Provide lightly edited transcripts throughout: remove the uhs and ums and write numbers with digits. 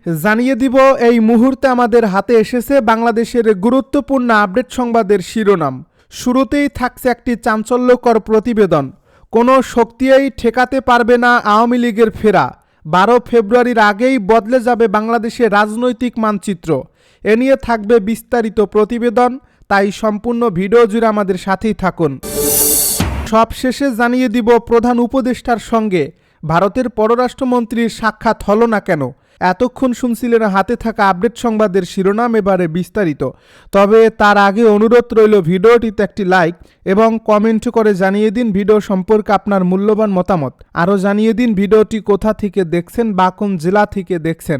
জানিয়ে দিব এই মুহূর্তে আমাদের হাতে এসেছে বাংলাদেশের গুরুত্বপূর্ণ আপডেট সংবাদের শিরোনাম। শুরুতেই থাকছে একটি চাঞ্চল্যকর প্রতিবেদন। কোনো শক্তিই ঠেকাতে পারবে না আওয়ামী লীগের ফেরা। 12 ফেব্রুয়ারির আগেই বদলে যাবে বাংলাদেশের রাজনৈতিক মানচিত্র। এ নিয়ে থাকবে বিস্তারিত প্রতিবেদন, তাই সম্পূর্ণ ভিডিও জুড়ে আমাদের সাথেই থাকুন। সবশেষে জানিয়ে দিব প্রধান উপদেষ্টার সঙ্গে ভারতের পররাষ্ট্রমন্ত্রীর সাক্ষাৎ হলো না কেন। এতক্ষণ শুনছিলেন হাতে থাকা আপডেট সংবাদের শিরোনাম, এবারে বিস্তারিত। তবে তার আগে অনুরোধ রইল ভিডিওটিতে একটি লাইক এবং কমেন্ট করে জানিয়ে দিন ভিডিও সম্পর্কে আপনার মূল্যবান মতামত। আরও জানিয়ে দিন ভিডিওটি কোথা থেকে দেখছেন বা কোন জেলা থেকে দেখছেন।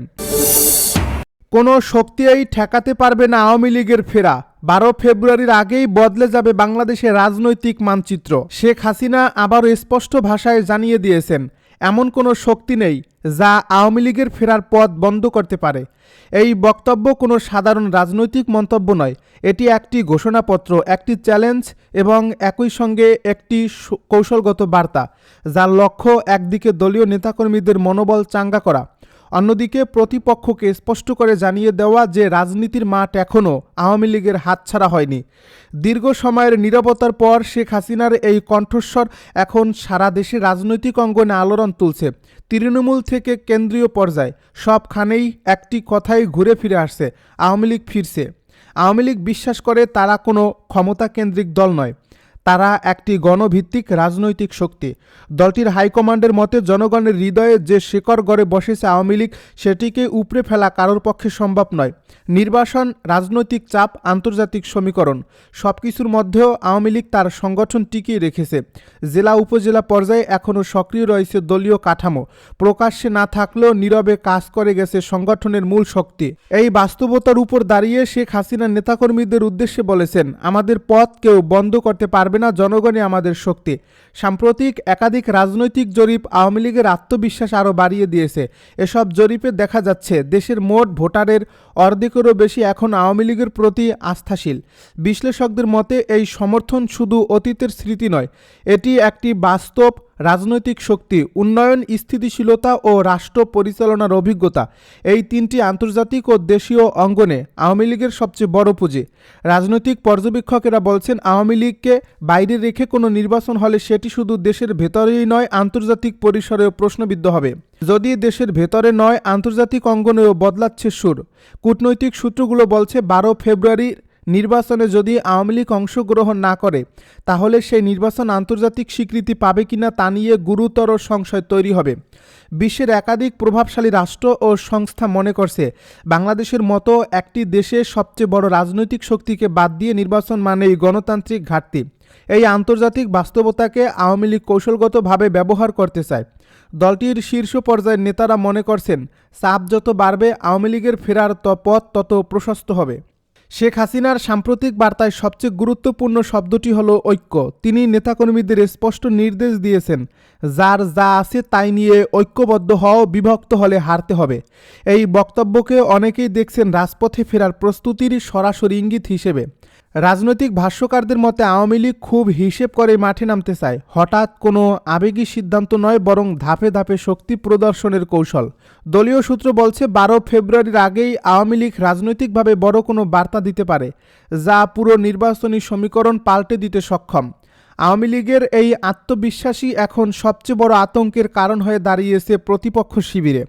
কোনো শক্তিই ঠেকাতে পারবে না আওয়ামী লীগের ফেরা। 12 ফেব্রুয়ারির আগেই বদলে যাবে বাংলাদেশের রাজনৈতিক মানচিত্র। শেখ হাসিনা আবারও স্পষ্ট ভাষায় জানিয়ে দিয়েছেন, এমন কোনো শক্তি নেই যা আওয়ামী লীগের ফেরার পথ বন্ধ করতে পারে। এই বক্তব্য কোনো সাধারণ রাজনৈতিক মন্তব্য নয়, এটি একটি ঘোষণাপত্র, একটি চ্যালেঞ্জ এবং একই সঙ্গে একটি কৌশলগত বার্তা, যার লক্ষ্য একদিকে দলীয় নেতাকর্মীদের মনোবল চাঙ্গা করা, অন্যদিকে প্রতিপক্ষকে স্পষ্ট করে জানিয়ে দেওয়া যে রাজনীতির মাঠ এখনও আওয়ামী লীগের হাতছাড়া হয়নি। দীর্ঘ সময়ের নীরবতার পর শেখ হাসিনার এই কণ্ঠস্বর এখন সারা দেশে রাজনৈতিক অঙ্গনে আলোড়ন তুলছে। তৃণমূল থেকে কেন্দ্রীয় পর্যায়ে সবখানেই একটি কথাই ঘুরে ফিরে আসছে, আওয়ামী লীগ ফিরছে। আওয়ামী লীগ বিশ্বাস করে তারা কোনো ক্ষমতাকেন্দ্রিক দল নয়, তারা একটি গণভিত্তিক রাজনৈতিক শক্তি। দলটির হাইকমান্ডের মতে জনগণের হৃদয়ে যে শিকড় গড়ে বসেছে আওয়ামী লীগ, সেটিকে উপড়ে ফেলা কারোর পক্ষে সম্ভব নয়। নির্বাসন, রাজনৈতিক চাপ, আন্তর্জাতিক সমীকরণ সবকিছুর মধ্যেও আওয়ামী লীগ তার সংগঠন টিকিয়ে রেখেছে। জেলা উপজেলা পর্যায়ে এখনও সক্রিয় রয়েছে দলীয় কাঠামো, প্রকাশ্যে না থাকলেও নীরবে কাজ করে গেছে সংগঠনের মূল শক্তি। এই বাস্তবতার উপর দাঁড়িয়ে শেখ হাসিনা নেতাকর্মীদের উদ্দেশ্যে বলেছেন, আমাদের পথ কেউ বন্ধ করতে পারবে না, জনগণই আমাদের শক্তি। সাম্প্রতিক একাধিক রাজনৈতিক জরিপ আওয়ামী লীগের আত্মবিশ্বাস আরও বাড়িয়ে দিয়েছে। এসব জরিপে দেখা যাচ্ছে দেশের মোট ভোটারের অর্ধেকেরও বেশি এখন আওয়ামী লীগের প্রতি আস্থাশীল। বিশ্লেষকদের মতে এই সমর্থন শুধু অতীতের স্মৃতি নয়, এটি একটি বাস্তব রাজনৈতিক শক্তি, উন্নয়ন, স্থিতিশীলতা ও রাষ্ট্র পরিচালনার অভিজ্ঞতা। এই তিনটি আন্তর্জাতিক ও দেশীয় অঙ্গনে আওয়ামী লীগের সবচেয়ে বড় পুঁজি। রাজনৈতিক পর্যবেক্ষকেরা বলছেন, আওয়ামী লীগকে বাইরে রেখে কোনো নির্বাচন হলে সেটি শুধু দেশের ভেতরেই নয়, আন্তর্জাতিক পরিসরেও প্রশ্নবিদ্ধ হবে। যদি দেশের ভেতরে নয়, আন্তর্জাতিক অঙ্গনেও বদলাচ্ছে সুর। কূটনৈতিক সূত্রগুলো বলছে 12 ফেব্রুয়ারি নির্বাচনে যদি আওয়ামী লীগ অংশগ্রহণ না করে, তাহলে সেই নির্বাচন আন্তর্জাতিক স্বীকৃতি পাবে কিনা তা নিয়ে গুরুতর সংশয় তৈরি হবে। বিশ্বের একাধিক প্রভাবশালী রাষ্ট্র ও সংস্থা মনে করছে, বাংলাদেশের মতো একটি দেশে সবচেয়ে বড় রাজনৈতিক শক্তিকে বাদ দিয়ে নির্বাচন মানেই গণতান্ত্রিক ঘাটতি। এই আন্তর্জাতিক বাস্তবতাকে আওয়ামী লীগ কৌশলগতভাবে ব্যবহার করতে চায়। দলটির শীর্ষ পর্যায়ের নেতারা মনে করছেন, চাপ যত বাড়বে আওয়ামী লীগের ফেরার পথ তত প্রশস্ত হবে। শেখ হাসিনার সাম্প্রতিক বার্তায় সবচেয়ে গুরুত্বপূর্ণ শব্দটি হলো ঐক্য। তিনি নেতাকর্মীদের স্পষ্ট নির্দেশ দিয়েছেন, যার যা আছে তাই নিয়ে ঐক্যবদ্ধ হও, বিভক্ত হলে হারতে হবে। এই বক্তব্যকে অনেকেই দেখছেন রাজপথে ফেরার প্রস্তুতির সরাসরি ইঙ্গিত হিসেবে। রাজনৈতিক ভাষ্যকারদের মতে আওয়ামী লীগ খুব হিসেব করে মাঠে নামতে চায়, হঠাৎ কোনো আবেগী সিদ্ধান্ত নয়, বরং ধাপে ধাপে শক্তি প্রদর্শনের কৌশল। দলীয় সূত্র বলছে 12 ফেব্রুয়ারির আগেই আওয়ামী লীগ রাজনৈতিকভাবে বড় কোনো বার্তা দিতে পারে, যা পুরো নির্বাচনী সমীকরণ পাল্টে দিতে সক্ষম। আওয়ামী লীগের এই আত্মবিশ্বাসী এখন সবচেয়ে বড় আতঙ্কের কারণ হয়ে দাঁড়িয়েছে প্রতিপক্ষ শিবিরে।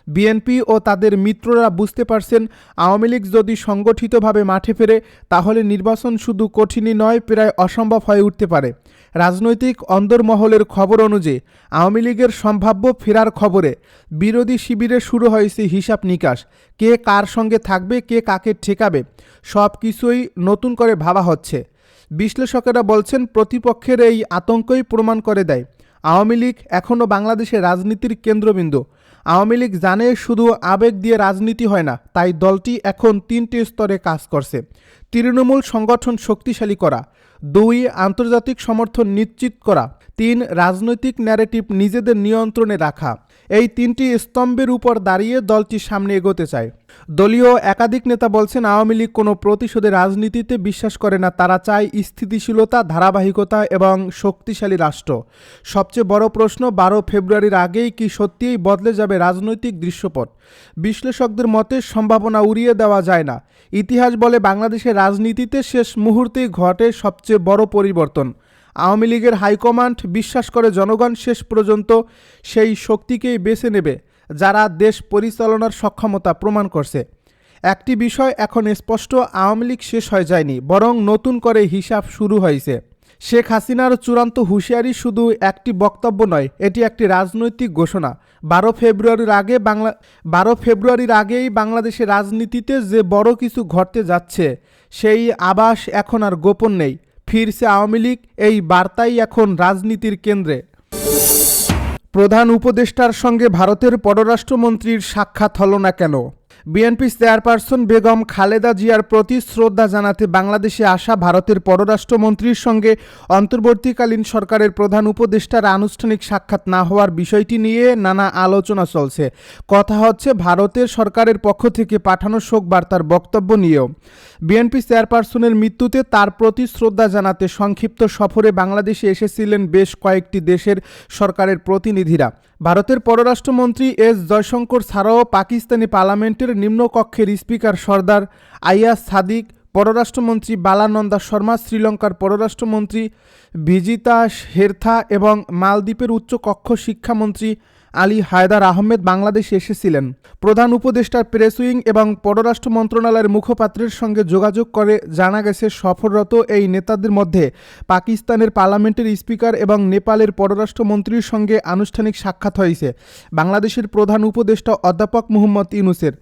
বিএনপি ও তাদের মিত্ররা বুঝতে পারছেন, আওয়ামী লীগ যদি সংগঠিতভাবে মাঠে ফেরে, তাহলে নির্বাচন শুধু কঠিনই নয়, প্রায় অসম্ভব হয়ে উঠতে পারে। রাজনৈতিক অন্দরমহলের খবর অনুযায়ী আওয়ামী লীগের সম্ভাব্য ফেরার খবরে বিরোধী শিবিরে শুরু হয়েছে হিসাব নিকাশ। কে কার সঙ্গে থাকবে, কে কাকে ঠেকাবে, সব কিছুই নতুন করে ভাবা হচ্ছে। বিশ্লেষকেরা বলছেন, প্রতিপক্ষের এই আতঙ্কই প্রমাণ করে দেয় আওয়ামী লীগ এখনও বাংলাদেশের রাজনীতির কেন্দ্রবিন্দু। আওয়ামী লীগ জানে শুধু আবেগ দিয়ে রাজনীতি হয় না, তাই দলটি এখন 3টি স্তরে কাজ করছে। তৃণমূল সংগঠন শক্তিশালী করা, 2 আন্তর্জাতিক সমর্থন নিশ্চিত করা, 3 রাজনৈতিক ন্যারেটিভ নিজেদের নিয়ন্ত্রণে রাখা। এই তিনটি স্তম্ভের উপর দাঁড়িয়ে দলটি সামনে এগোতে চায়। দলীয় একাধিক নেতা বলছেন, আওয়ামী লীগ কোনো প্রতিশোধের রাজনীতিতে বিশ্বাস করে না। তারা চায় স্থিতিশীলতা, ধারাবাহিকতা এবং শক্তিশালী রাষ্ট্র। সবচেয়ে বড় প্রশ্ন, 12 ফেব্রুয়ারির আগেই কি সত্যিই বদলে যাবে রাজনৈতিক দৃশ্যপট? বিশ্লেষকদের মতে সম্ভাবনা উড়িয়ে দেওয়া যায় না। ইতিহাস বলে বাংলাদেশের রাজনীতিতে শেষ মুহূর্তেই ঘটে সবচেয়ে বড় পরিবর্তন। আওয়ামী লীগের হাইকমান্ড বিশ্বাস করে জনগণ শেষ পর্যন্ত সেই শক্তিকেই বেছে নেবে যারা দেশ পরিচালনার সক্ষমতা প্রমাণ করছে। একটি বিষয় এখন স্পষ্ট, আওয়ামী লীগ শেষ হয়ে যায়নি, বরং নতুন করে হিসাব শুরু হয়েছে। শেখ হাসিনার চূড়ান্ত হুঁশিয়ারি শুধু একটি বক্তব্য নয়, এটি একটি রাজনৈতিক ঘোষণা। 12 ফেব্রুয়ারির আগেই বাংলাদেশের রাজনীতিতে যে বড় কিছু ঘটতে যাচ্ছে সেই আভাস এখন আর গোপন নেই। ফিরছে আওয়ামী লীগ, এই বার্তাই এখন রাজনীতির কেন্দ্রে। প্রধান উপদেষ্টার সঙ্গে ভারতের পররাষ্ট্রমন্ত্রীর সাক্ষাৎ হলো না কেন? বিএনপি চেয়ারপারসন বেগম খালেদা জিয়ার প্রতি শ্রদ্ধা জানাতে বাংলাদেশে আসা ভারতের পররাষ্ট্রমন্ত্রীর সঙ্গে অন্তর্বর্তীকালীন সরকারের প্রধান উপদেষ্টার আনুষ্ঠানিক সাক্ষাৎ না হওয়ার বিষয়টি নিয়ে নানা আলোচনা চলছে। কথা হচ্ছে ভারতের সরকারের পক্ষ থেকে পাঠানো শোক বার্তার বক্তব্য নিয়েও। বিএনপি চেয়ারপারসনের মৃত্যুতে তার প্রতি শ্রদ্ধা জানাতে সংক্ষিপ্ত সফরে বাংলাদেশে এসেছিলেন বেশ কয়েকটি দেশের সরকারের প্রতিনিধিরা। ভারতের পররাষ্ট্রমন্ত্রী এস জয়শঙ্কর ছাড়াও পাকিস্তানি পার্লামেন্টের নিম্নকক্ষের স্পিকার সর্দার আইয়াজ সাদিক, পররাষ্ট্রমন্ত্রী বালানন্দা শর্মা, শ্রীলঙ্কার পররাষ্ট্রমন্ত্রী ভিজিতা হেরথা এবং মালদ্বীপের উচ্চকক্ষ শিক্ষামন্ত্রী আলী হায়দার আহমেদ বাংলাদেশে এসেছিলেন। প্রধান উপদেষ্টার প্রেস উইং এবং পররাষ্ট্র মন্ত্রণালয়ের মুখপাত্রের সঙ্গে যোগাযোগ করে জানা গেছে, সফররত এই নেতাদের মধ্যে পাকিস্তানের পার্লামেন্টের স্পিকার এবং নেপালের পররাষ্ট্রমন্ত্রীর সঙ্গে আনুষ্ঠানিক সাক্ষাৎ হয়েছে বাংলাদেশের প্রধান উপদেষ্টা অধ্যাপক মুহম্মদ ইউনূসের।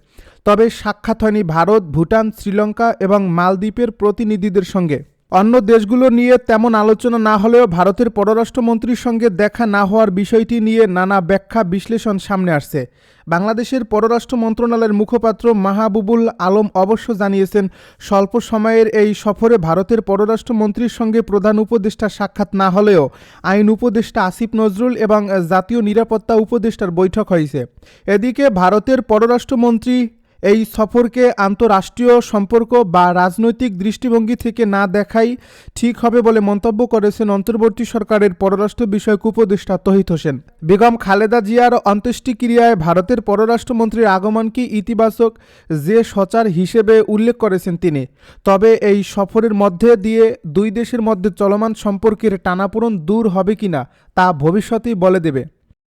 তবে সাক্ষাৎ হয়নি ভারত, ভুটান, শ্রীলঙ্কা এবং মালদ্বীপের প্রতিনিধিদের সঙ্গে। অন্য দেশগুলো নিয়ে তেমন আলোচনা না হলেও ভারতের পররাষ্ট্রমন্ত্রীর সঙ্গে দেখা না হওয়ার বিষয়টি নিয়ে নানা ব্যাখ্যা বিশ্লেষণ সামনে আসছে। বাংলাদেশের পররাষ্ট্র মন্ত্রণালয়ের মুখপাত্র মাহবুবুল আলম অবশ্য জানিয়েছেন, স্বল্প সময়ের এই সফরে ভারতের পররাষ্ট্রমন্ত্রীর সঙ্গে প্রধান উপদেষ্টার সাক্ষাৎ না হলেও আইন উপদেষ্টা আসিফ নজরুল এবং জাতীয় নিরাপত্তা উপদেষ্টার বৈঠক হয়েছে। এদিকে ভারতের পররাষ্ট্রমন্ত্রী এই সফরকে আন্তঃরাষ্ট্রীয় সম্পর্ক বা রাজনৈতিক দৃষ্টিভঙ্গি থেকে না দেখাই ঠিক হবে বলে মন্তব্য করেছেন অন্তর্বর্তী সরকারের পররাষ্ট্র বিষয়ক উপদেষ্টা তৌহিদ হোসেন। বেগম খালেদা জিয়ার অন্ত্যেষ্টিক্রিয়ায় ভারতের পররাষ্ট্রমন্ত্রীর আগমনকে ইতিবাচক যে সচার হিসেবে উল্লেখ করেছেন তিনি। তবে এই সফরের মধ্যে দিয়ে দুই দেশের মধ্যে চলমান সম্পর্কের টানাপোড়েন দূর হবে কিনা তা ভবিষ্যতেই বলে দেবে।